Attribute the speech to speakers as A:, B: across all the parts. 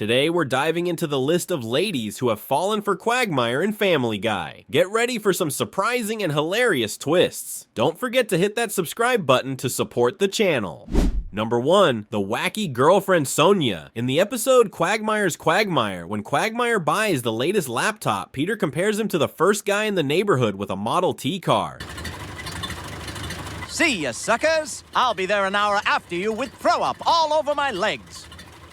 A: Today we're diving into the list of ladies who have fallen for Quagmire and Family Guy. Get ready for some surprising and hilarious twists. Don't forget to hit that subscribe button to support the channel. Number 1, the wacky girlfriend Sonia. In the episode Quagmire's Quagmire, when Quagmire buys the latest laptop, Peter compares him to the first guy in the neighborhood with a Model T car.
B: See ya, suckers! I'll be there an hour after you with throw-up all over my legs.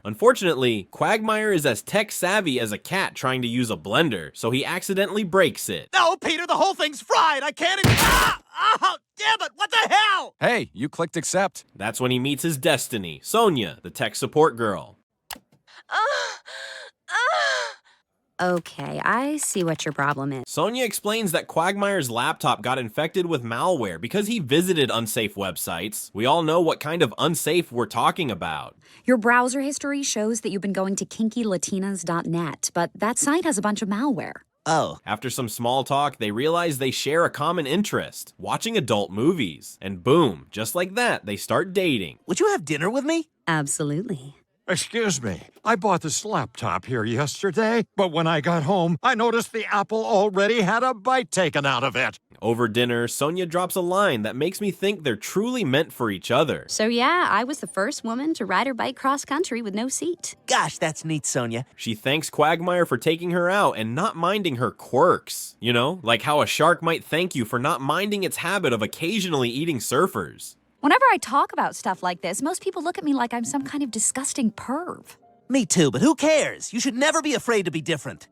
A: Unfortunately, Quagmire is as tech-savvy as a cat trying to use a blender, so he accidentally breaks it.
B: No, Peter, the whole thing's fried! I can't even— Ah! Oh, damn it! What the hell?
C: Hey, you clicked accept.
A: That's when he meets his destiny, Sonia, the tech support girl.
D: Okay, I see what your problem is.
A: Sonia explains that Quagmire's laptop got infected with malware because he visited unsafe websites. We all know what kind of unsafe we're talking about.
D: Your browser history shows that you've been going to kinkylatinas.net, but that site has a bunch of malware.
B: Oh.
A: After some small talk, they realize they share a common interest, watching adult movies. And boom, just like that, they start dating.
B: Would you have dinner with me?
D: Absolutely.
E: Excuse me, I bought this laptop here yesterday, but when I got home, I noticed the apple already had a bite taken out of it.
A: Over dinner, Sonia drops a line that makes me think they're truly meant for each other.
D: So yeah, I was the first woman to ride her bike cross-country with no seat.
B: Gosh, that's neat, Sonia.
A: She thanks Quagmire for taking her out and not minding her quirks. You know, like how a shark might thank you for not minding its habit of occasionally eating surfers.
D: Whenever I talk about stuff like this, most people look at me like I'm some kind of disgusting perv.
B: Me too, but who cares? You should never be afraid to be different.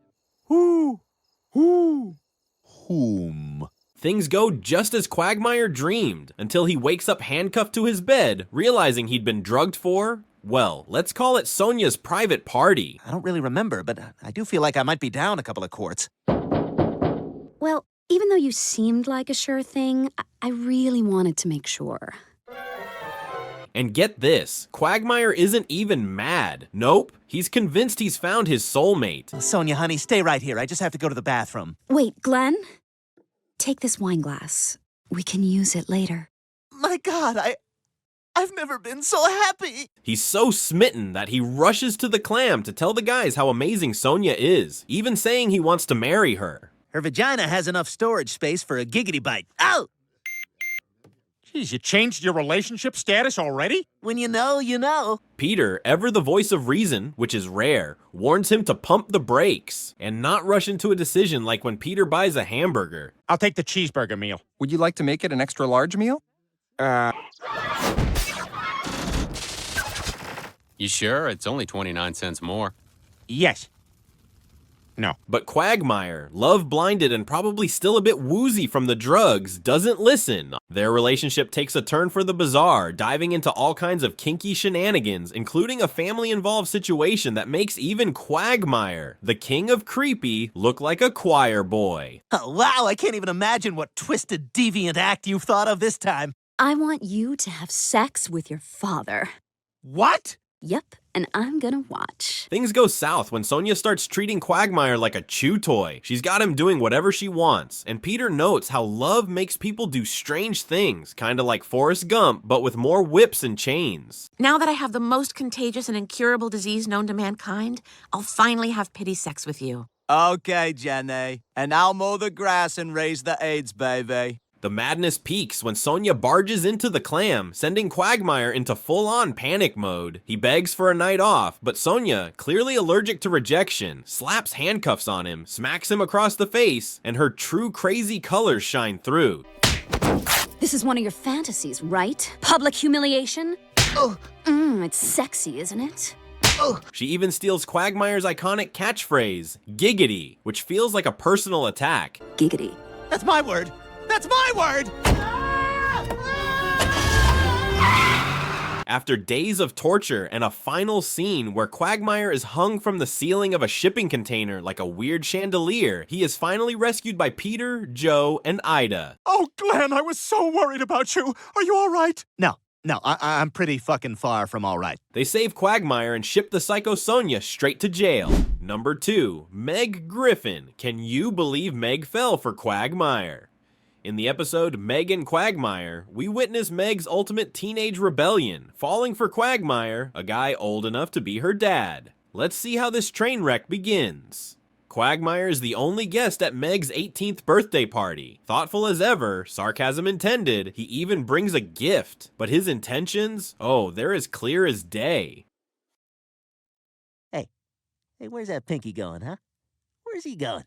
E: Whom?
A: Things go just as Quagmire dreamed, until he wakes up handcuffed to his bed, realizing he'd been drugged for, well, let's call it Sonia's private party.
B: I don't really remember, but I do feel like I might be down a couple of quarts.
D: Well, even though you seemed like a sure thing, I really wanted to make sure.
A: And get this, Quagmire isn't even mad. Nope, he's convinced he's found his soulmate.
B: Sonia, honey, stay right here. I just have to go to the bathroom.
D: Wait, Glenn? Take this wine glass. We can use it later.
B: My God, I've never been so happy.
A: He's so smitten that he rushes to the clam to tell the guys how amazing Sonia is, even saying he wants to marry her.
B: Her vagina has enough storage space for a giggity bite. Ow!
E: Geez, you changed your relationship status already?
B: When you know, you know.
A: Peter, ever the voice of reason, which is rare, warns him to pump the brakes and not rush into a decision like when Peter buys a hamburger.
E: I'll take the cheeseburger meal.
C: Would you like to make it an extra large meal?
F: You sure? It's only 29 cents more.
E: Yes. No.
A: But Quagmire, love-blinded and probably still a bit woozy from the drugs, doesn't listen. Their relationship takes a turn for the bizarre, diving into all kinds of kinky shenanigans, including a family-involved situation that makes even Quagmire, the king of creepy, look like a choir boy.
B: Oh, wow, I can't even imagine what twisted, deviant act you've thought of this time.
D: I want you to have sex with your father.
B: What?
D: Yep, and I'm gonna watch.
A: Things go south when Sonia starts treating Quagmire like a chew toy. She's got him doing whatever she wants, and Peter notes how love makes people do strange things, kinda like Forrest Gump, but with more whips and chains.
G: Now that I have the most contagious and incurable disease known to mankind, I'll finally have pity sex with you.
B: Okay, Jenny. And I'll mow the grass and raise the AIDS, baby.
A: The madness peaks when Sonia barges into the clam, sending Quagmire into full-on panic mode. He begs for a night off, but Sonia, clearly allergic to rejection, slaps handcuffs on him, smacks him across the face, and her true crazy colors shine through.
D: This is one of your fantasies, right? Public humiliation?
B: Oh.
D: It's sexy, isn't it?
B: Oh.
A: She even steals Quagmire's iconic catchphrase, giggity, which feels like a personal attack.
D: Giggity.
B: That's my word. That's my word!
A: After days of torture and a final scene where Quagmire is hung from the ceiling of a shipping container like a weird chandelier, he is finally rescued by Peter, Joe, and Ida.
E: Oh, Glenn, I was so worried about you. Are you all right?
B: No, I'm pretty fucking far from all right.
A: They save Quagmire and ship the Psycho Sonia straight to jail. Number 2, Meg Griffin. Can you believe Meg fell for Quagmire? In the episode Meg and Quagmire, we witness Meg's ultimate teenage rebellion, falling for Quagmire, a guy old enough to be her dad. Let's see how this train wreck begins. Quagmire is the only guest at Meg's 18th birthday party. Thoughtful as ever, sarcasm intended, he even brings a gift. But his intentions? Oh, they're as clear as day.
H: Hey, where's that Pinky going, huh? Where's he going?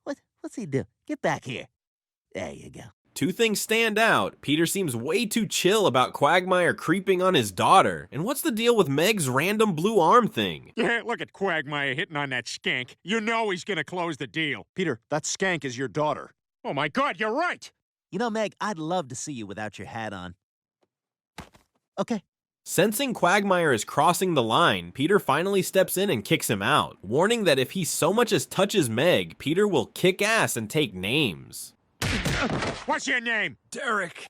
H: What's he do? Get back here. There you go.
A: Two things stand out. Peter seems way too chill about Quagmire creeping on his daughter. And what's the deal with Meg's random blue arm thing?
I: Yeah, look at Quagmire hitting on that skank. You know he's gonna close the deal.
J: Peter, that skank is your daughter.
I: Oh my God, you're right!
H: You know, Meg, I'd love to see you without your hat on. Okay.
A: Sensing Quagmire is crossing the line, Peter finally steps in and kicks him out, warning that if he so much as touches Meg, Peter will kick ass and take names.
I: What's your name?
E: Derek.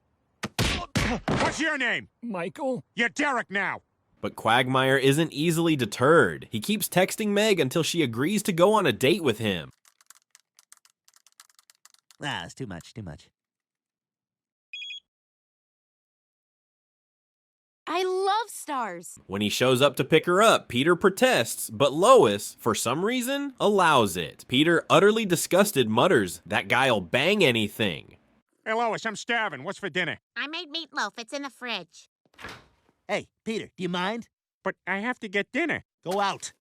I: What's your name?
E: Michael?
I: You're Derek now.
A: But Quagmire isn't easily deterred. He keeps texting Meg until she agrees to go on a date with him.
H: Ah, it's too much.
K: I love stars.
A: When he shows up to pick her up, Peter protests, but Lois, for some reason, allows it. Peter, utterly disgusted, mutters, "That guy'll bang anything."
I: Hey, Lois, I'm starving. What's for dinner?
G: I made meatloaf. It's in the fridge.
H: Hey, Peter, do you mind?
I: But I have to get dinner.
H: Go out.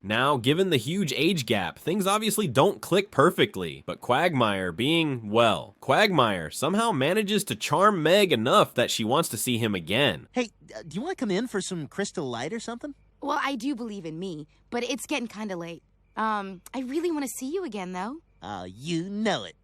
A: Now, given the huge age gap, things obviously don't click perfectly, but Quagmire being, well, Quagmire somehow manages to charm Meg enough that she wants to see him again.
H: Hey, do you want to come in for some crystal light or something?
K: Well, I do believe in me, but it's getting kind of late. I really want to see you again, though.
H: Oh, you know it.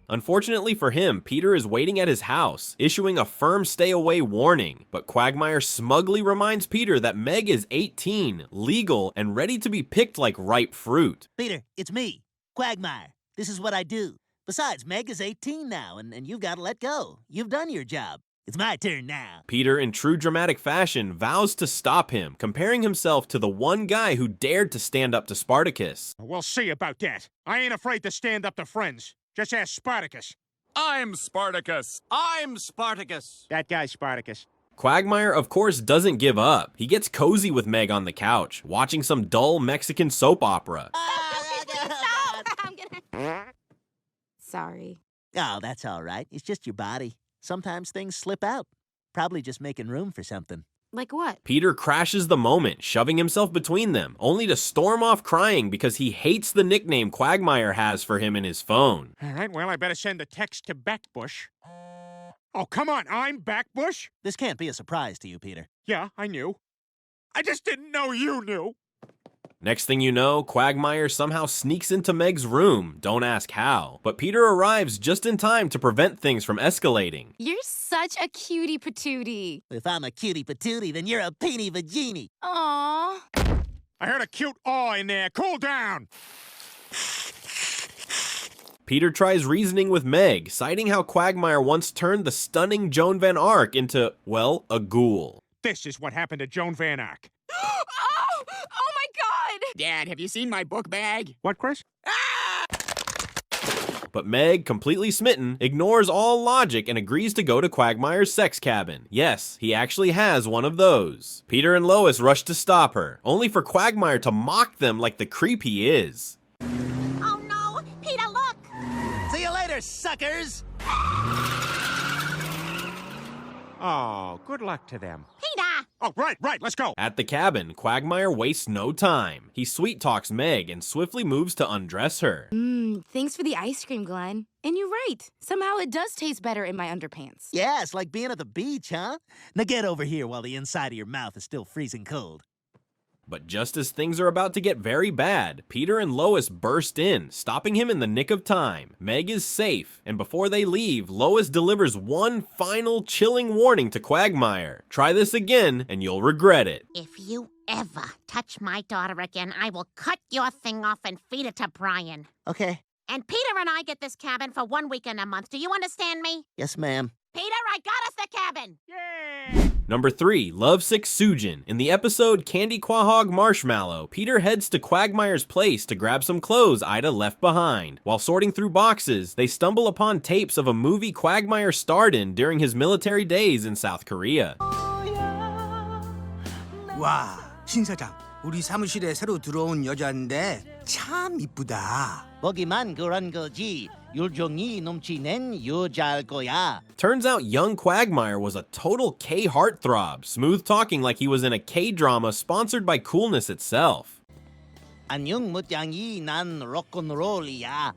A: Unfortunately for him, Peter is waiting at his house, issuing a firm stay-away warning, but Quagmire smugly reminds Peter that Meg is 18, legal, and ready to be picked like ripe fruit.
H: Peter, it's me, Quagmire. This is what I do. Besides, Meg is 18 now, and you've got to let go. You've done your job. It's my turn now.
A: Peter, in true dramatic fashion, vows to stop him, comparing himself to the one guy who dared to stand up to Spartacus.
I: We'll see about that. I ain't afraid to stand up to friends. Just ask Spartacus.
C: I'm Spartacus.
B: I'm Spartacus.
I: That guy's Spartacus.
A: Quagmire, of course, doesn't give up. He gets cozy with Meg on the couch, watching some dull Mexican soap opera.
K: Stop! I'm gonna... Sorry.
H: Oh, that's all right. It's just your body. Sometimes things slip out. Probably just making room for something.
K: Like what?
A: Peter crashes the moment, shoving himself between them, only to storm off crying because he hates the nickname Quagmire has for him in his phone.
I: All right, well, I better send a text to Backbush. Oh, come on, I'm Backbush?
H: This can't be a surprise to you, Peter.
I: Yeah, I knew. I just didn't know you knew.
A: Next thing you know, Quagmire somehow sneaks into Meg's room, don't ask how. But Peter arrives just in time to prevent things from escalating.
K: You're such a cutie patootie.
H: If I'm a cutie patootie, then you're a peeny vagini.
K: Aww.
I: I heard a cute aw in there. Cool down.
A: Peter tries reasoning with Meg, citing how Quagmire once turned the stunning Joan Van Ark into, well, a ghoul.
I: This is what happened to Joan Van Ark.
K: Oh my God!
J: Dad, have you seen my book bag?
I: What, Chris?
A: But Meg, completely smitten, ignores all logic and agrees to go to Quagmire's sex cabin. Yes, he actually has one of those. Peter and Lois rush to stop her, only for Quagmire to mock them like the creep he is.
G: Oh no! Peter, look!
H: See you later, suckers!
I: Oh, good luck to them.
G: Peter!
I: Oh, right, let's go.
A: At the cabin, Quagmire wastes no time. He sweet-talks Meg and swiftly moves to undress her.
K: Thanks for the ice cream, Glenn. And you're right. Somehow it does taste better in my underpants.
H: Yeah, it's like being at the beach, huh? Now get over here while the inside of your mouth is still freezing cold.
A: But just as things are about to get very bad, Peter and Lois burst in, stopping him in the nick of time. Meg is safe, and before they leave, Lois delivers one final chilling warning to Quagmire. Try this again, and you'll regret it.
G: If you ever touch my daughter again, I will cut your thing off and feed it to Brian.
H: Okay.
G: And Peter and I get this cabin for 1 weekend a month. Do you understand me?
H: Yes, ma'am.
G: Peter, I got us the cabin!
I: Yay!
A: Number 3, Lovesick Sujin. In the episode Candy Quahog Marshmallow, Peter heads to Quagmire's place to grab some clothes Ida left behind. While sorting through boxes, they stumble upon tapes of a movie Quagmire starred in during his military days in South Korea.
B: 와, 신 사장,
L: 우리 사무실에 새로 들어온 여자인데 참 이쁘다.
H: 보기만 그런 거지. 열정이 넘치는 여자일 거야.
A: Turns out young Quagmire was a total K heartthrob, smooth talking like he was in a K-drama sponsored by coolness itself.
H: 안녕 무장이 난 로큰롤이야.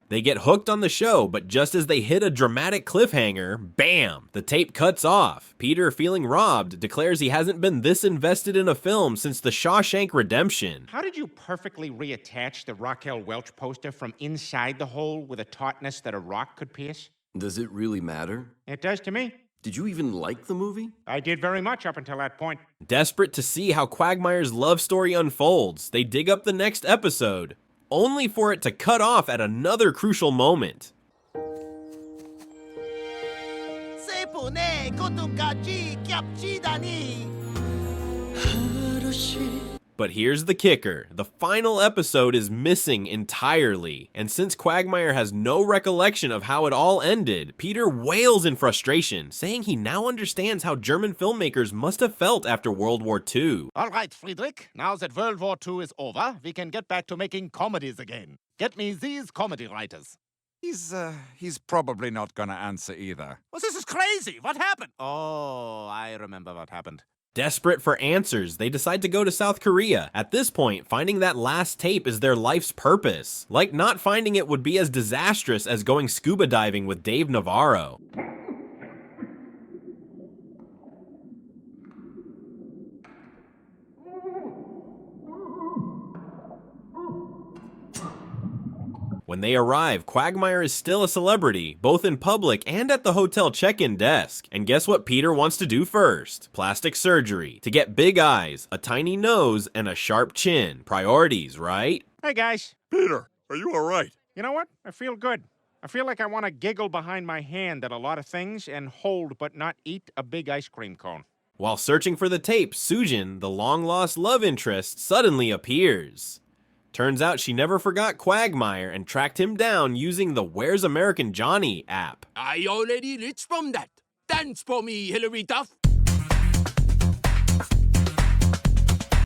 A: They get hooked on the show, but just as they hit a dramatic cliffhanger, bam! The tape cuts off. Peter, feeling robbed, declares he hasn't been this invested in a film since The Shawshank Redemption.
I: How did you perfectly reattach the Raquel Welch poster from inside the hole with a tautness that a rock could pierce?
M: Does it really matter?
I: It does to me.
M: Did you even like the movie?
I: I did very much up until that point.
A: Desperate to see how Quagmire's love story unfolds, they dig up the next episode, only for it to cut off at another crucial moment.
H: 세포네 고통까지 겹치다니.
A: But here's the kicker. The final episode is missing entirely, and since Quagmire has no recollection of how it all ended, Peter wails in frustration, saying he now understands how German filmmakers must have felt after World War II.
J: All right, Friedrich. Now that World War II is over, we can get back to making comedies again. Get me these comedy writers.
C: He's probably not gonna answer either.
J: Well, this is crazy. What happened? Oh, I remember what happened.
A: Desperate for answers, they decide to go to South Korea. At this point, finding that last tape is their life's purpose. Like not finding it would be as disastrous as going scuba diving with Dave Navarro. When they arrive, Quagmire is still a celebrity, both in public and at the hotel check-in desk. And guess what Peter wants to do first? Plastic surgery. To get big eyes, a tiny nose, and a sharp chin. Priorities, right?
I: Hey, guys.
C: Peter, are you all right?
I: You know what? I feel good. I feel like I want to giggle behind my hand at a lot of things and hold but not eat a big ice cream cone.
A: While searching for the tape, Sujin, the long-lost love interest, suddenly appears. Turns out she never forgot Quagmire and tracked him down using the Where's American Johnny app.
J: I already reached from that. Dance for me, Hilary Duff.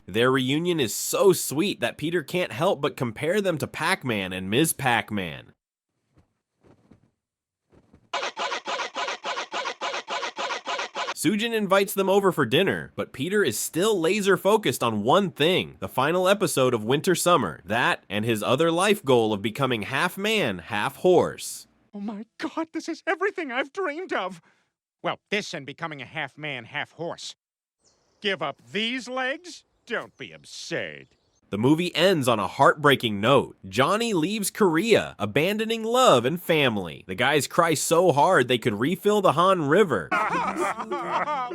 A: Their reunion is so sweet that Peter can't help but compare them to Pac-Man and Ms. Pac-Man. Sujin invites them over for dinner, but Peter is still laser focused on one thing, the final episode of Winter Summer, that and his other life goal of becoming half man, half horse.
I: Oh my God, this is everything I've dreamed of. Well, this and becoming a half man, half horse. Give up these legs? Don't be absurd.
A: The movie ends on a heartbreaking note. Johnny leaves Korea, abandoning love and family. The guys cry so hard they could refill the Han River.
I: Why?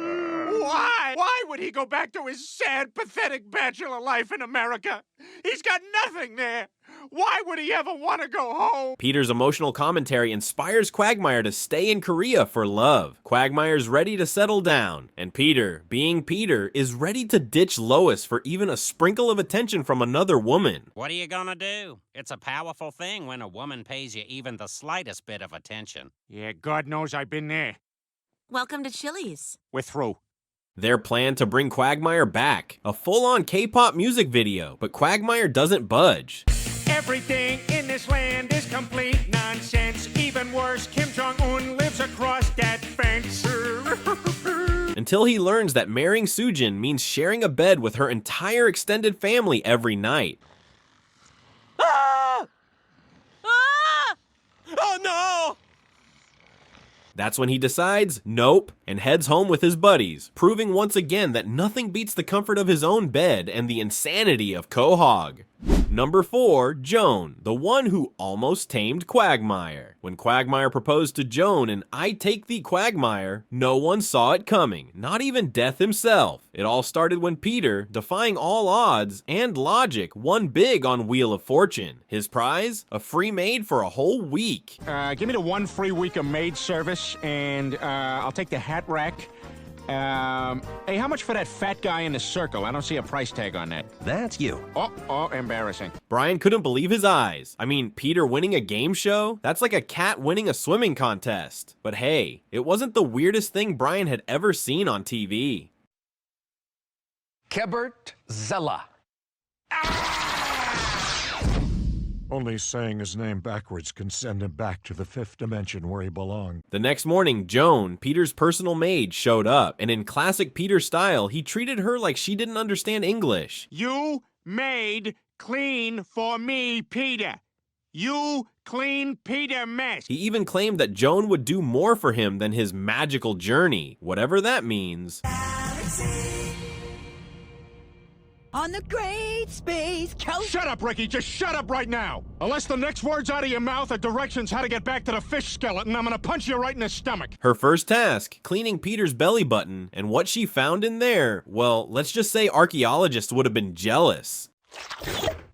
I: Why would he go back to his sad, pathetic bachelor life in America? He's got nothing there. Why would he ever want to go home?
A: Peter's emotional commentary inspires Quagmire to stay in Korea for love. Quagmire's ready to settle down, and Peter, being Peter, is ready to ditch Lois for even a sprinkle of attention from another woman.
F: What are you gonna do? It's a powerful thing when a woman pays you even the slightest bit of attention.
I: Yeah, God knows I've been there.
G: Welcome to Chili's.
I: We're through.
A: Their plan to bring Quagmire back, a full-on K-pop music video, but Quagmire doesn't budge.
I: Everything in this land is complete nonsense. Even worse, Kim Jong-un lives across that fence.
A: Until he learns that marrying Sujin means sharing a bed with her entire extended family every night.
J: Ah! Ah! Oh no!
A: That's when he decides, nope, and heads home with his buddies, proving once again that nothing beats the comfort of his own bed and the insanity of Quahog. Number 4, Joan, the one who almost tamed Quagmire. When Quagmire proposed to Joan in I Take Thee Quagmire, no one saw it coming, not even Death himself. It all started when Peter, defying all odds and logic, won big on Wheel of Fortune. His prize? A free maid for a whole week.
I: Give me the 1 free week of maid service, and I'll take the hat rack. Hey, how much for that fat guy in the circle? I don't see a price tag on that.
J: That's you.
I: Oh, embarrassing.
A: Brian couldn't believe his eyes. I mean, Peter winning a game show? That's like a cat winning a swimming contest. But hey, it wasn't the weirdest thing Brian had ever seen on TV.
N: Kebert Zella.
E: Only saying his name backwards can send him back to the 5th dimension where he belonged.
A: The next morning, Joan, Peter's personal maid, showed up, and in classic Peter style, he treated her like she didn't understand English.
I: You made clean for me, Peter. You clean Peter mess.
A: He even claimed that Joan would do more for him than his magical journey, whatever that means.
N: On the great space coast.
I: Shut up, Ricky. Just shut up right now. Unless the next words out of your mouth are directions how to get back to the fish skeleton, I'm gonna punch you right in the stomach.
A: Her first task, cleaning Peter's belly button, and what she found in there, well, let's just say archaeologists would have been jealous.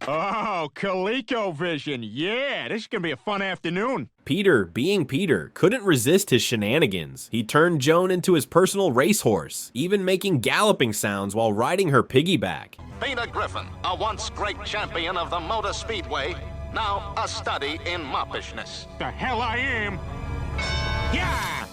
I: Oh, ColecoVision. Yeah, this is gonna be a fun afternoon.
A: Peter, being Peter, couldn't resist his shenanigans. He turned Joan into his personal racehorse, even making galloping sounds while riding her piggyback.
O: Peter Griffin, a once great champion of the Motor Speedway, now a study in moppishness.
I: The hell I am. Yeah!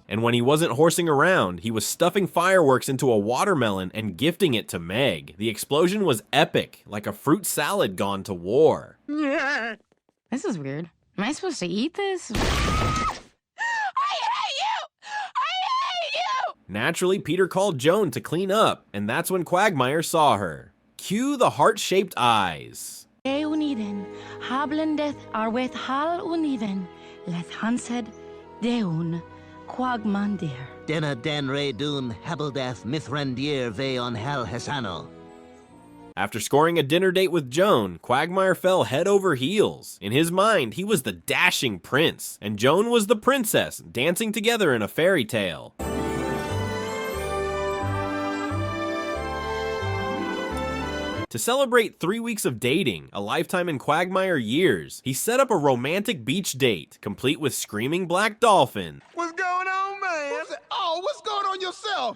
A: And when he wasn't horsing around, he was stuffing fireworks into a watermelon and gifting it to Meg. The explosion was epic, like a fruit salad gone to war.
K: This is weird. Am I supposed to eat this?
A: Naturally, Peter called Joan to clean up, and that's when Quagmire saw her. Cue the heart-shaped eyes.
N: Uniden, hablendeth arweth hal uniden, leth hansed deun quagmandir.
H: Dena den re dun habeldath mithrandir ve on hel hesano.
A: After scoring a dinner date with Joan, Quagmire fell head over heels. In his mind, he was the dashing prince, and Joan was the princess, dancing together in a fairy tale. To celebrate 3 weeks of dating, a lifetime in Quagmire years, he set up a romantic beach date, complete with screaming black dolphin.
P: What's going on, man? Oh, what's going on yourself?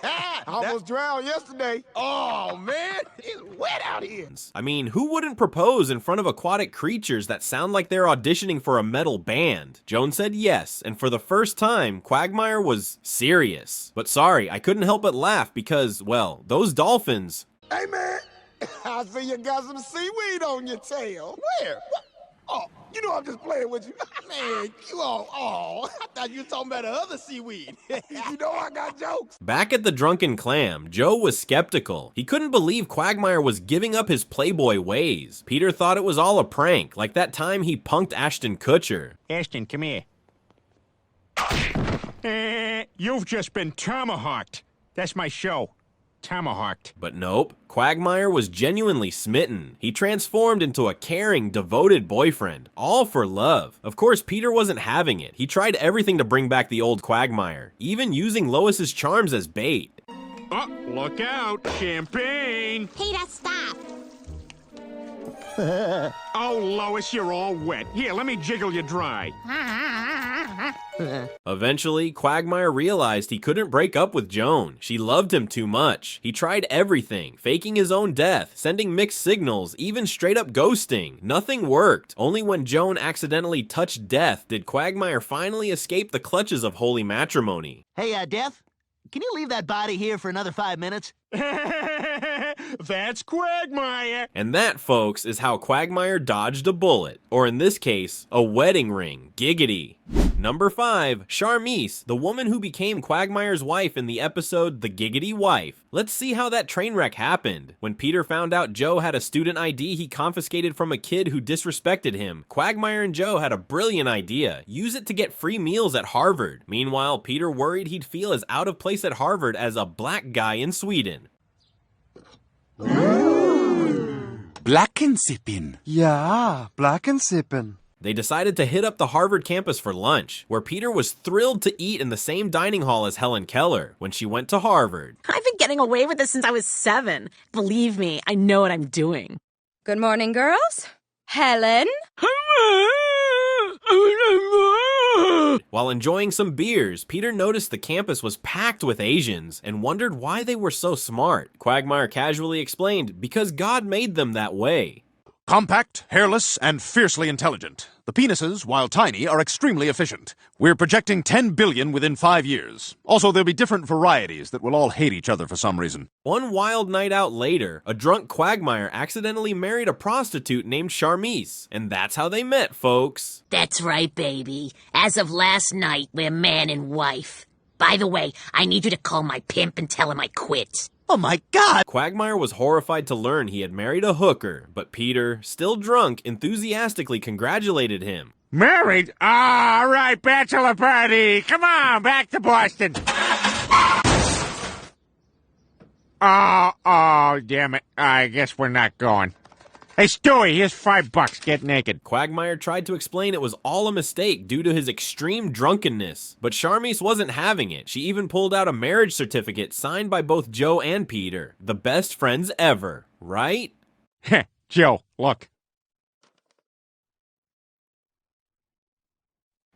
P: I almost drowned yesterday. Oh, man, it's wet out here.
A: I mean, who wouldn't propose in front of aquatic creatures that sound like they're auditioning for a metal band? Joan said yes, and for the first time, Quagmire was serious. But sorry, I couldn't help but laugh because, well, those dolphins...
P: Hey, man. I see you got some seaweed on your tail. Where? What? Oh, you know I'm just playing with you. Man, you all, I thought you were talking about the other seaweed. You know I got jokes.
A: Back at the Drunken Clam, Joe was skeptical. He couldn't believe Quagmire was giving up his playboy ways. Peter thought it was all a prank, like that time he punked Ashton Kutcher.
I: Ashton, come here. You've just been tomahawked. That's my show. Tomahawked.
A: But nope, Quagmire was genuinely smitten. He transformed into a caring, devoted boyfriend, all for love. Of course, Peter wasn't having it. He tried everything to bring back the old Quagmire, even using Lois's charms as bait.
I: Oh, look out, champagne!
G: Peter, stop!
I: Oh, Lois, you're all wet. Here, let me jiggle you dry.
A: Eventually, Quagmire realized he couldn't break up with Joan. She loved him too much. He tried everything, faking his own death, sending mixed signals, even straight up ghosting. Nothing worked. Only when Joan accidentally touched death did Quagmire finally escape the clutches of holy matrimony.
H: Hey, Death, can you leave that body here for another 5 minutes?
I: That's Quagmire!
A: And that, folks, is how Quagmire dodged a bullet. Or in this case, a wedding ring. Giggity. Number 5, Charmise, the woman who became Quagmire's wife in the episode The Giggity Wife. Let's see how that train wreck happened. When Peter found out Joe had a student ID he confiscated from a kid who disrespected him, Quagmire and Joe had a brilliant idea. Use it to get free meals at Harvard. Meanwhile, Peter worried he'd feel as out of place at Harvard as a black guy in Sweden.
Q: Blackensippen.
R: Yeah, Blackensippen.
A: They decided to hit up the Harvard campus for lunch, where Peter was thrilled to eat in the same dining hall as Helen Keller when she went to Harvard.
G: I've been getting away with this since I was 7. Believe me, I know what I'm doing.
S: Good morning, girls. Helen?
A: While enjoying some beers, Peter noticed the campus was packed with Asians and wondered why they were so smart. Quagmire casually explained, because God made them that way.
Q: Compact, hairless, and fiercely intelligent. The penises, while tiny, are extremely efficient. We're projecting 10 billion within 5 years. Also, there'll be different varieties that will all hate each other for some reason.
A: One wild night out later, a drunk Quagmire accidentally married a prostitute named Charmise, and that's how they met, folks.
T: That's right, baby. As of last night, we're man and wife. By the way, I need you to call my pimp and tell him I quit.
B: Oh my God!
A: Quagmire was horrified to learn he had married a hooker, but Peter, still drunk, enthusiastically congratulated him.
I: Married? All right, bachelor party. Come on, back to Boston. Oh, damn it. I guess we're not going. Hey, Stewie, here's $5. Get naked.
A: Quagmire tried to explain it was all a mistake due to his extreme drunkenness, but Charmise wasn't having it. She even pulled out a marriage certificate signed by both Joe and Peter. The best friends ever, right?
I: Heh, Joe, look.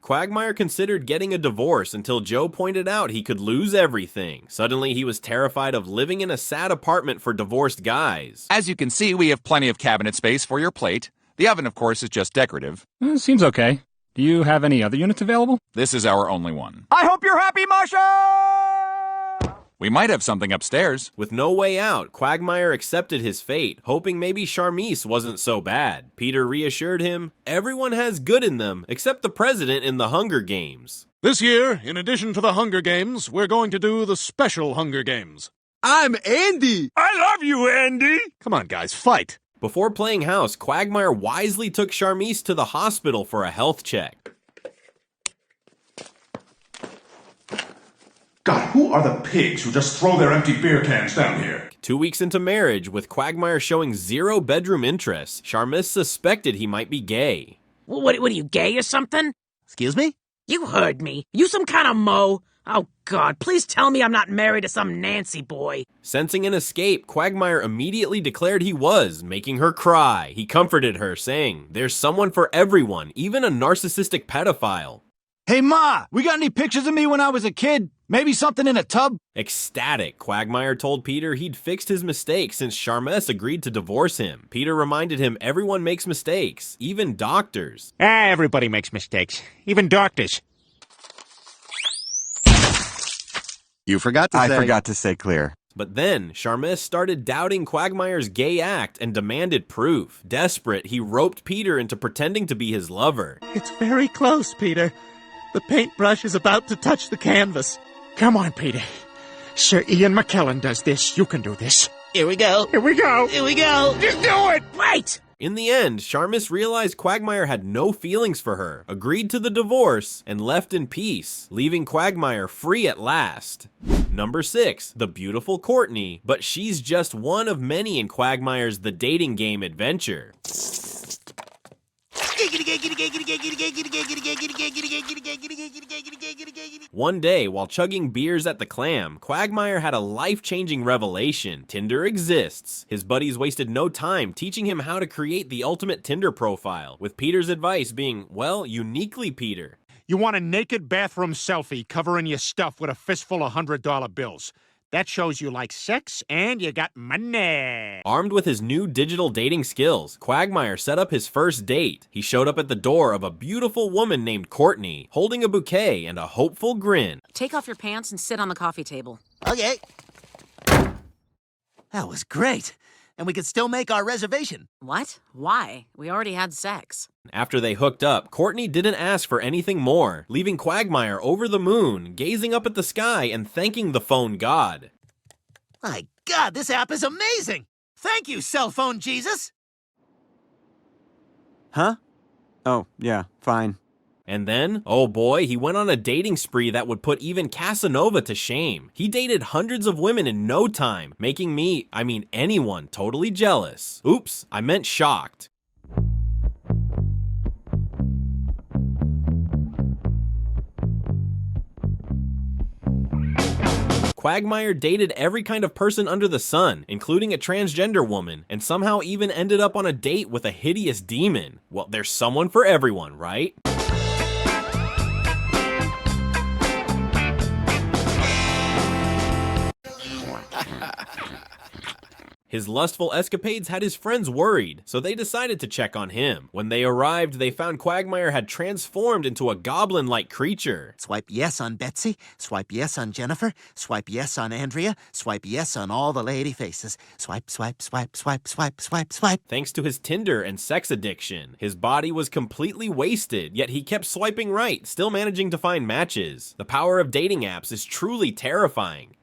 A: Quagmire considered getting a divorce until Joe pointed out he could lose everything. Suddenly, he was terrified of living in a sad apartment for divorced guys.
U: As you can see, we have plenty of cabinet space for your plate. The oven, of course, is just decorative.
V: Seems okay. Do you have any other units available?
U: This is our only one.
W: I hope you're happy, Masha!
U: We might have something upstairs.
A: With no way out, Quagmire accepted his fate, hoping maybe Charmise wasn't so bad. Peter reassured him, everyone has good in them, except the president in the Hunger Games.
Q: This year, in addition to the Hunger Games, we're going to do the special Hunger Games.
W: I'm Andy!
I: I love you, Andy!
Q: Come on, guys, fight!
A: Before playing house, Quagmire wisely took Charmise to the hospital for a health check.
X: God, who are the pigs who just throw their empty beer cans down here?
A: 2 weeks into marriage, with Quagmire showing zero bedroom interest, Charmise suspected he might be gay.
G: What are you, gay or something?
B: Excuse me?
G: You heard me. You some kind of mo? Oh, God, please tell me I'm not married to some Nancy boy.
A: Sensing an escape, Quagmire immediately declared he was, making her cry. He comforted her, saying, there's someone for everyone, even a narcissistic pedophile.
W: Hey, Ma, we got any pictures of me when I was a kid? Maybe something in a tub?
A: Ecstatic, Quagmire told Peter he'd fixed his mistake since Charmise agreed to divorce him. Peter reminded him everyone makes mistakes, even doctors.
I: Everybody makes mistakes, even doctors.
Y: You forgot to say...
Z: I forgot to say clear.
A: But then, Charmise started doubting Quagmire's gay act and demanded proof. Desperate, he roped Peter into pretending to be his lover.
J: It's very close, Peter. The paintbrush is about to touch the canvas.
I: Come on, Peter. Sir Ian McKellen does this. You can do this.
J: Here we go.
I: Here we go.
J: Here we go.
I: Just do it.
G: Wait!
A: In the end, Charmise realized Quagmire had no feelings for her, agreed to the divorce, and left in peace, leaving Quagmire free at last. Number 6, the beautiful Courtney, but she's just one of many in Quagmire's The Dating Game adventure. One day, while chugging beers at the Clam, Quagmire had a life-changing revelation. Tinder exists. His buddies wasted no time teaching him how to create the ultimate Tinder profile, with Peter's advice being, well, uniquely Peter.
I: You want a naked bathroom selfie covering your stuff with a fistful of $100 bills. That shows you like sex and you got money.
A: Armed with his new digital dating skills, Quagmire set up his first date. He showed up at the door of a beautiful woman named Courtney, holding a bouquet and a hopeful grin.
G: Take off your pants and sit on the coffee table.
B: Okay. That was great. And we could still make our reservation.
G: What? Why? We already had sex.
A: After they hooked up, Courtney didn't ask for anything more, leaving Quagmire over the moon, gazing up at the sky and thanking the phone god.
B: My God, this app is amazing! Thank you, cell phone Jesus!
Y: Huh? Oh, yeah, fine.
A: And then, oh boy, he went on a dating spree that would put even Casanova to shame. He dated hundreds of women in no time, making me, I mean anyone, totally jealous. Oops, I meant shocked. Quagmire dated every kind of person under the sun, including a transgender woman, and somehow even ended up on a date with a hideous demon. Well, there's someone for everyone, right? His lustful escapades had his friends worried, so they decided to check on him. When they arrived, they found Quagmire had transformed into a goblin-like creature.
H: Swipe yes on Betsy, swipe yes on Jennifer, swipe yes on Andrea, swipe yes on all the lady faces. Swipe, swipe, swipe, swipe, swipe, swipe, swipe.
A: Thanks to his Tinder and sex addiction, his body was completely wasted, yet he kept swiping right, still managing to find matches. The power of dating apps is truly terrifying.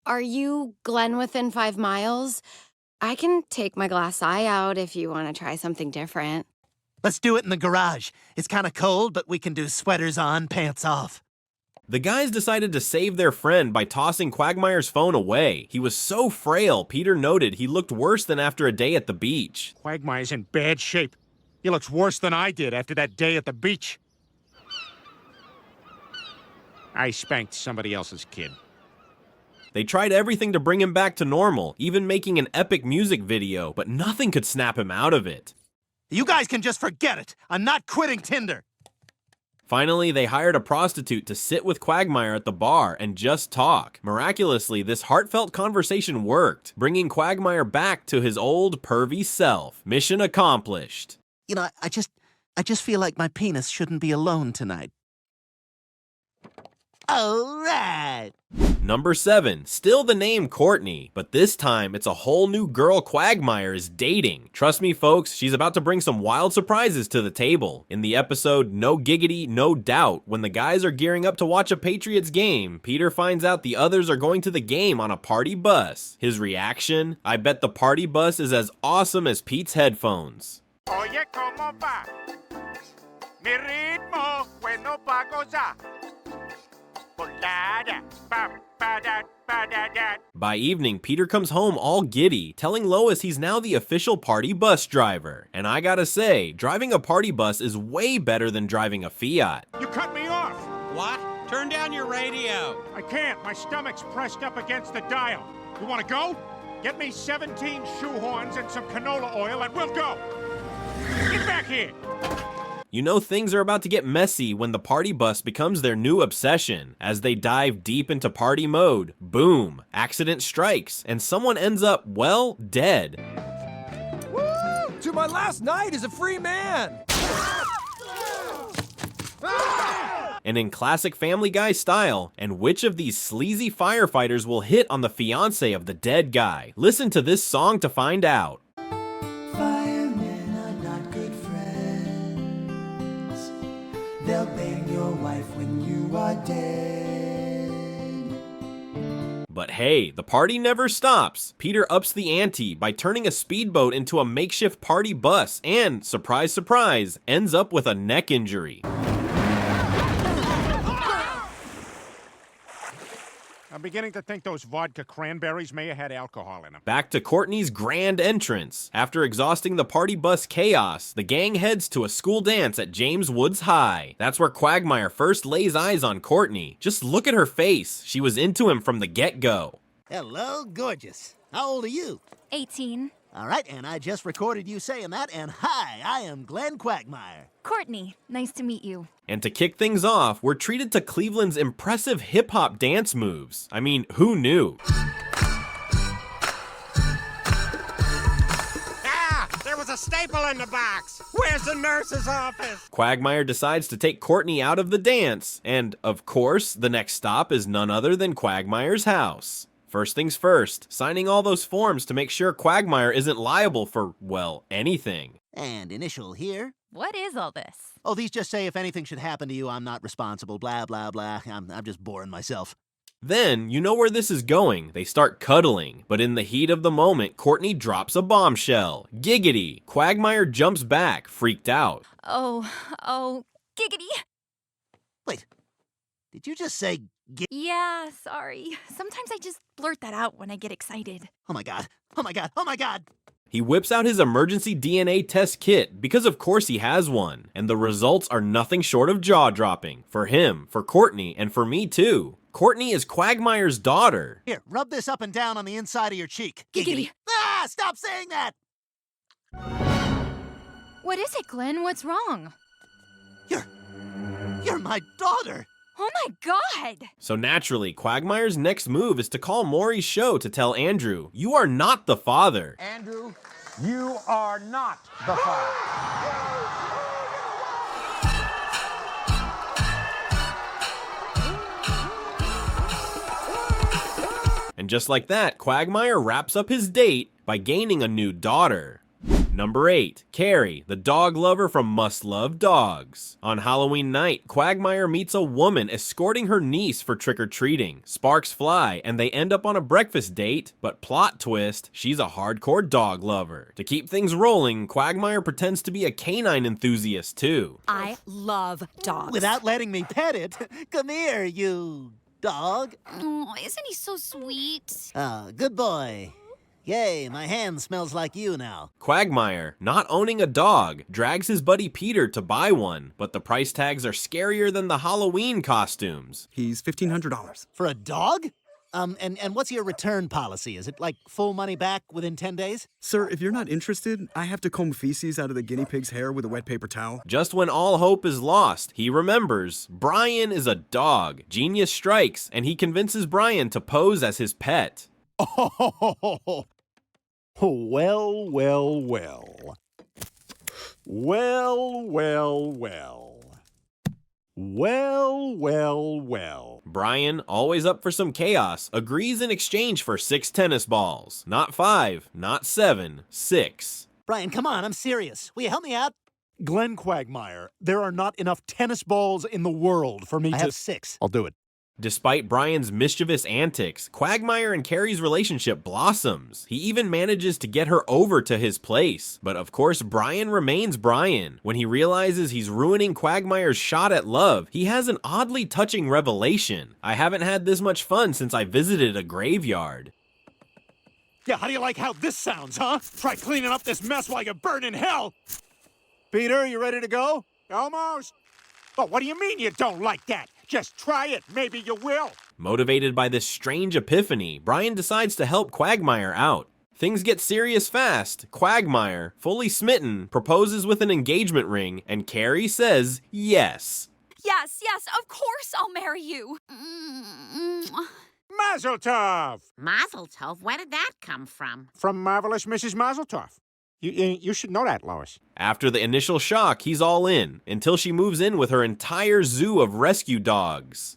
K: Are you Glenn within 5 miles? I can take my glass eye out if you want to try something different.
H: Let's do it in the garage. It's kind of cold, but we can do sweaters on, pants off.
A: The guys decided to save their friend by tossing Quagmire's phone away. He was so frail, Peter noted he looked worse than after a day at the beach.
I: Quagmire's in bad shape. He looks worse than I did after that day at the beach. I spanked somebody else's kid.
A: They tried everything to bring him back to normal, even making an epic music video, but nothing could snap him out of it.
H: You guys can just forget it. I'm not quitting Tinder.
A: Finally, they hired a prostitute to sit with Quagmire at the bar and just talk. Miraculously, this heartfelt conversation worked, bringing Quagmire back to his old pervy self. Mission accomplished.
H: You know, I just feel like my penis shouldn't be alone tonight. All right.
A: Number 7, still the name Courtney, but this time it's a whole new girl Quagmire is dating. Trust me folks, she's about to bring some wild surprises to the table. In the episode No Giggity, No Doubt, when the guys are gearing up to watch a Patriots game, Peter finds out the others are going to the game on a party bus. His reaction? I bet the party bus is as awesome as Pete's headphones.
I: Oye, ¿cómo va? Mi ritmo, bueno pa' gozar.
A: By evening, Peter comes home all giddy, telling Lois he's now the official party bus driver. And I gotta say, driving a party bus is way better than driving a Fiat.
I: You cut me off!
C: What? Turn down your radio.
I: I can't. My stomach's pressed up against the dial. You want to go? Get me 17 shoehorns and some canola oil and we'll go. Get back here!
A: You know things are about to get messy when the party bus becomes their new obsession. As they dive deep into party mode, boom, accident strikes, and someone ends up, well, dead.
D: Woo! To my last night as a free man!
A: And in classic Family Guy style, and which of these sleazy firefighters will hit on the fiancé of the dead guy? Listen to this song to find out.
F: Firemen are not good friends. They'll bang your wife when you are dead.
A: But hey, the party never stops. Peter ups the ante by turning a speedboat into a makeshift party bus and, surprise, surprise, ends up with a neck injury.
I: I'm beginning to think those vodka cranberries may have had alcohol in them.
A: Back to Courtney's grand entrance. After exhausting the party bus chaos, the gang heads to a school dance at James Woods High. That's where Quagmire first lays eyes on Courtney. Just look at her face. She was into him from the get-go.
H: Hello, gorgeous. How old are you?
L: 18.
H: All right, and I just recorded you saying that, and hi, I am Glenn Quagmire.
L: Courtney, nice to meet you.
A: And to kick things off, we're treated to Cleveland's impressive hip-hop dance moves. I mean, who knew?
I: Ah! There was a staple in the box! Where's the nurse's office?
A: Quagmire decides to take Courtney out of the dance, and, of course, the next stop is none other than Quagmire's house. First things first, signing all those forms to make sure Quagmire isn't liable for, well, anything.
H: And initial here.
L: What is all this?
H: Oh, these just say if anything should happen to you, I'm not responsible, blah, blah, blah. I'm just boring myself.
A: Then, you know where this is going. They start cuddling, but in the heat of the moment, Courtney drops a bombshell. Giggity! Quagmire jumps back, freaked out.
L: Oh, giggity.
H: Wait, did you just say
L: Yeah, sorry. Sometimes I just blurt that out when I get excited.
H: Oh my god, oh my god, oh my god!
A: He whips out his emergency DNA test kit, because of course he has one, and the results are nothing short of jaw-dropping. For him, for Courtney, and for me too. Courtney is Quagmire's daughter.
H: Here, rub this up and down on the inside of your cheek.
L: Giggity.
H: Ah, stop saying that!
L: What is it, Glenn? What's wrong?
H: You're my daughter!
L: Oh my god!
A: So naturally, Quagmire's next move is to call Maury's show to tell Andrew, you are not the father.
D: Andrew, you are not the father.
A: And just like that, Quagmire wraps up his date by gaining a new daughter. Number 8. Carrie, the dog lover from Must Love Dogs. On Halloween night, Quagmire meets a woman escorting her niece for trick-or-treating. Sparks fly, and they end up on a breakfast date, but plot twist, she's a hardcore dog lover. To keep things rolling, Quagmire pretends to be a canine enthusiast too.
E: I love dogs.
H: Without letting me pet it. Come here, you dog.
L: Oh, isn't he so sweet?
H: Good boy. Yay, my hand smells like you now.
A: Quagmire, not owning a dog, drags his buddy Peter to buy one, but the price tags are scarier than the Halloween costumes.
M: He's $1,500.
H: For a dog? And what's your return policy? Is it like full money back within 10 days?
M: Sir, if you're not interested, I have to comb feces out of the guinea pig's hair with a wet paper towel.
A: Just when all hope is lost, he remembers Brian is a dog. Genius strikes, and he convinces Brian to pose as his pet.
N: Oh, well, well, well. Well, well, well. Well, well, well.
A: Brian, always up for some chaos, agrees in exchange for 6 tennis balls. Not 5, not 7, 6.
H: Brian, come on, I'm serious. Will you help me out?
N: Glenn Quagmire, there are not enough tennis balls in the world for me
H: I
N: to...
H: have 6.
N: I'll do it.
A: Despite Brian's mischievous antics, Quagmire and Carrie's relationship blossoms. He even manages to get her over to his place. But of course, Brian remains Brian. When he realizes he's ruining Quagmire's shot at love, he has an oddly touching revelation. I haven't had this much fun since I visited a graveyard.
N: Yeah, how do you like how this sounds, huh? Try cleaning up this mess while you burn in hell. Peter, you ready to go?
I: Almost. But what do you mean you don't like that? Just try it. Maybe you will.
A: Motivated by this strange epiphany, Brian decides to help Quagmire out. Things get serious fast. Quagmire, fully smitten, proposes with an engagement ring, and Carrie says yes.
L: Yes, of course I'll marry you.
I: Mazel tov.
T: Mazel tov? Where did that come from?
I: From Marvelous Mrs. Mazel tov. You should know that, Lois.
A: After the initial shock, he's all in, until she moves in with her entire zoo of rescue dogs.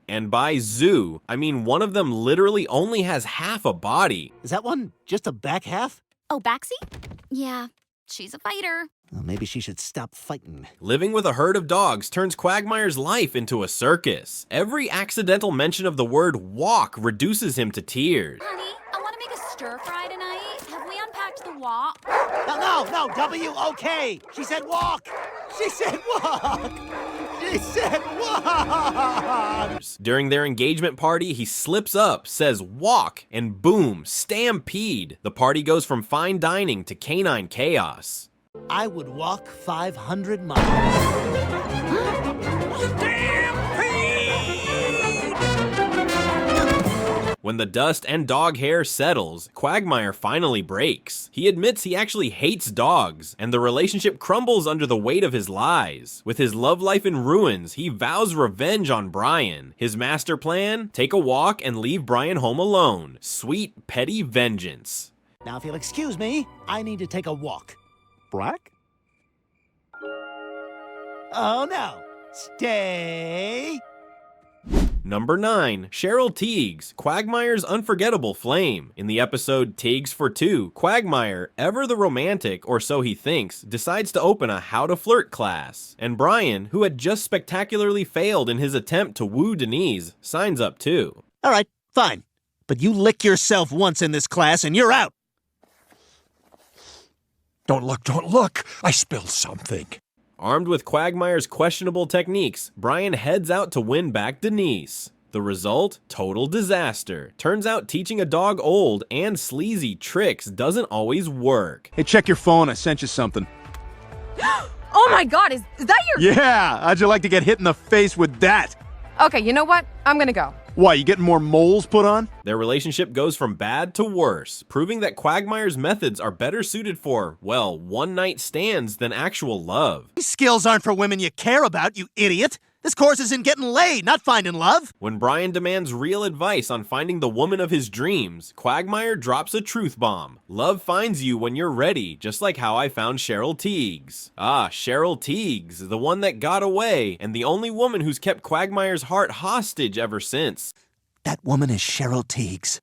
A: And by zoo, I mean one of them literally only has half a body.
H: Is that one just a back half?
L: Oh, Baxi? Yeah, she's a fighter.
H: Well, maybe she should stop fighting.
A: Living with a herd of dogs turns Quagmire's life into a circus. Every accidental mention of the word walk reduces him to tears.
L: Honey, I want to make a stir fry tonight. Have we unpacked the wok?
H: No, W-O-K. She said walk. She said walk. She said walk.
A: During their engagement party, he slips up, says walk, and boom, stampede. The party goes from fine dining to canine chaos.
H: I would walk 500 miles.
A: When the dust and dog hair settles, Quagmire finally breaks. He admits he actually hates dogs, and the relationship crumbles under the weight of his lies. With his love life in ruins, he vows revenge on Brian. His master plan? Take a walk and leave Brian home alone. Sweet, petty vengeance.
H: Now, if you'll excuse me, I need to take a walk.
N: Black?
H: Oh, no. Stay.
A: Number 9. Cheryl Teagues, Quagmire's unforgettable flame. In the episode Teagues for Two, Quagmire, ever the romantic, or so he thinks, decides to open a How to Flirt class. And Brian, who had just spectacularly failed in his attempt to woo Denise, signs up too.
H: All right, fine. But you lick yourself once in this class and you're out.
D: Don't look. I spilled something.
A: Armed with Quagmire's questionable techniques, Brian heads out to win back Denise. The result? Total disaster. Turns out teaching a dog old and sleazy tricks doesn't always work.
W: Hey, check your phone. I sent you something.
S: Oh my god, is that your...
W: Yeah, how'd you like to get hit in the face with that?
S: Okay, you know what? I'm gonna go.
W: Why, you getting more moles put on?
A: Their relationship goes from bad to worse, proving that Quagmire's methods are better suited for, well, one-night stands than actual love.
H: These skills aren't for women you care about, you idiot.
B: This course is in getting laid, not finding love.
A: When Brian demands real advice on finding the woman of his dreams, Quagmire drops a truth bomb. Love finds you when you're ready, just like how I found Cheryl Teagues. Ah, Cheryl Teagues, the one that got away, and the only woman who's kept Quagmire's heart hostage ever since.
B: That woman is Cheryl Teagues.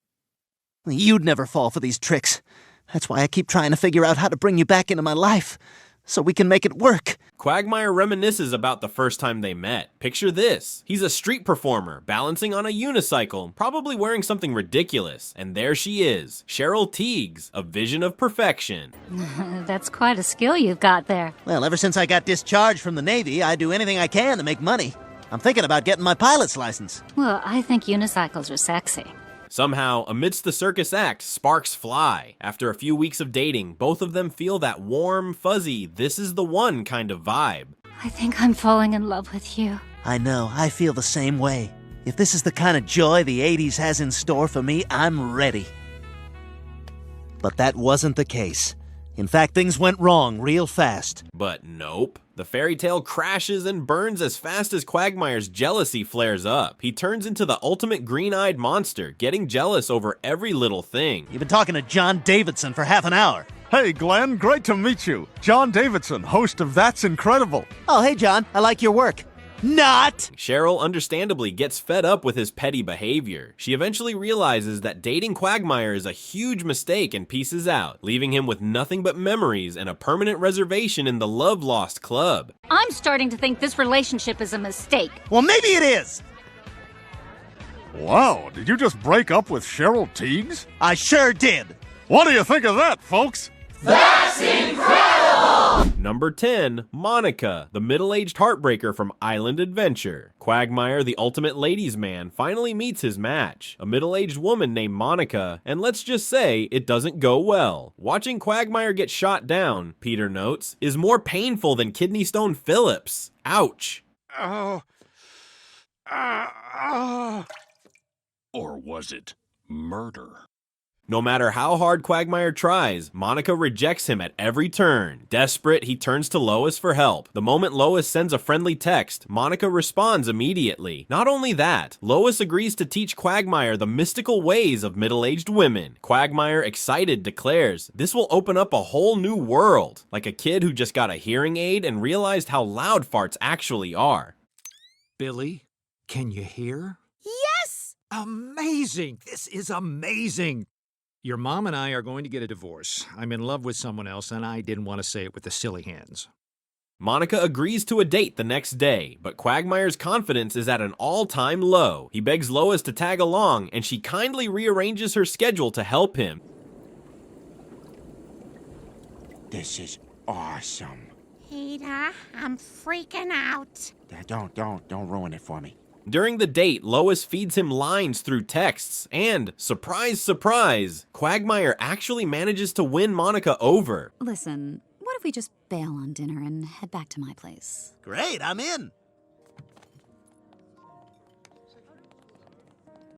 B: You'd never fall for these tricks. That's why I keep trying to figure out how to bring you back into my life, so we can make it work.
A: Quagmire reminisces about the first time they met. Picture this. He's a street performer, balancing on a unicycle, probably wearing something ridiculous. And there she is, Cheryl Teagues, a vision of perfection.
O: That's quite a skill you've got there.
B: Well, ever since I got discharged from the Navy, I do anything I can to make money. I'm thinking about getting my pilot's license.
O: Well, I think unicycles are sexy.
A: Somehow, amidst the circus act, sparks fly. After a few weeks of dating, both of them feel that warm, fuzzy, this is the one kind of vibe.
O: I think I'm falling in love with you.
B: I know, I feel the same way. If this is the kind of joy the 80s has in store for me, I'm ready. But that wasn't the case. In fact, things went wrong real fast.
A: But nope. The fairy tale crashes and burns as fast as Quagmire's jealousy flares up. He turns into the ultimate green-eyed monster, getting jealous over every little thing.
B: You've been talking to John Davidson for half an hour.
N: Hey, Glenn, great to meet you. John Davidson, host of That's Incredible.
B: Oh, hey, John, I like your work. Not!
A: Cheryl understandably gets fed up with his petty behavior. She eventually realizes that dating Quagmire is a huge mistake and pieces out, leaving him with nothing but memories and a permanent reservation in the Love Lost Club.
O: I'm starting to think this relationship is a mistake.
B: Well, maybe it is.
N: Wow, did you just break up with Cheryl Teagues?
B: I sure did.
N: What do you think of that, folks?
F: That's incredible!
A: Number 10, Monica, the middle-aged heartbreaker from Island Adventure. Quagmire, the ultimate ladies' man, finally meets his match, a middle-aged woman named Monica, and let's just say it doesn't go well. Watching Quagmire get shot down, Peter notes, is more painful than Kidney Stone Phillips. Ouch.
X: Or was it murder?
A: No matter how hard Quagmire tries, Monica rejects him at every turn. Desperate, he turns to Lois for help. The moment Lois sends a friendly text, Monica responds immediately. Not only that, Lois agrees to teach Quagmire the mystical ways of middle-aged women. Quagmire, excited, declares, this will open up a whole new world, like a kid who just got a hearing aid and realized how loud farts actually are.
D: Billy, can you hear?
E: Yes!
D: Amazing! This is amazing! Your mom and I are going to get a divorce. I'm in love with someone else, and I didn't want to say it with the silly hands.
A: Monica agrees to a date the next day, but Quagmire's confidence is at an all-time low. He begs Lois to tag along, and she kindly rearranges her schedule to help him.
I: This is awesome.
G: Peter, I'm freaking out.
I: Don't ruin it for me.
A: During the date, Lois feeds him lines through texts, and, surprise, surprise, Quagmire actually manages to win Monica over.
P: Listen, what if we just bail on dinner and head back to my place?
B: Great, I'm in.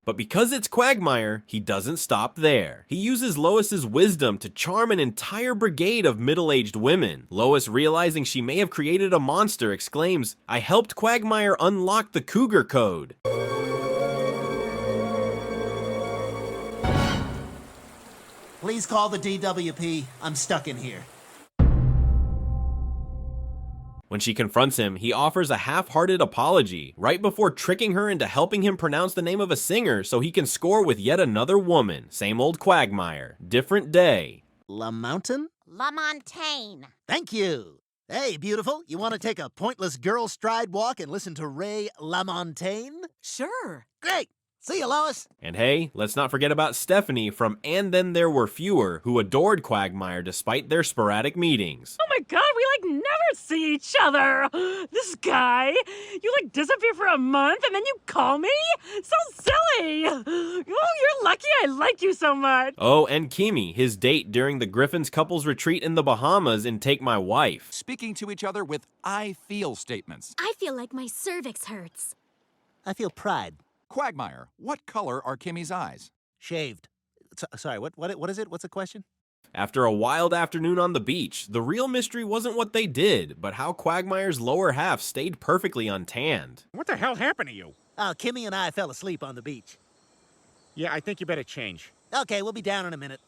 A: But because it's Quagmire, he doesn't stop there. He uses Lois's wisdom to charm an entire brigade of middle-aged women. Lois, realizing she may have created a monster, exclaims, I helped Quagmire unlock the Cougar Code.
B: Please call the DWP. I'm stuck in here.
A: When she confronts him, he offers a half-hearted apology, right before tricking her into helping him pronounce the name of a singer so he can score with yet another woman. Same old Quagmire. Different day.
B: La Mountain?
G: La Montagne.
B: Thank you. Hey, beautiful, you want to take a pointless girl stride walk and listen to Ray LaMontagne?
E: Sure.
B: Great. See you, Lois.
A: And hey, let's not forget about Stephanie from And Then There Were Fewer, who adored Quagmire despite their sporadic meetings.
R: Oh my god, we never see each other. This guy, you disappear for a month and then you call me? So silly. Oh, you're lucky I like you so much.
A: Oh, and Kimi, his date during the Griffins couples retreat in the Bahamas in Take My Wife.
U: Speaking to each other with I feel statements.
K: I feel like my cervix hurts.
B: I feel pride.
U: Quagmire, what color are Kimmy's eyes?
B: Shaved. Sorry, what is it? What's the question?
A: After a wild afternoon on the beach, the real mystery wasn't what they did, but how Quagmire's lower half stayed perfectly untanned.
I: What the hell happened to you?
H: Kimmy and I fell asleep on the beach.
I: Yeah, I think you better change.
H: Okay, we'll be down in a minute.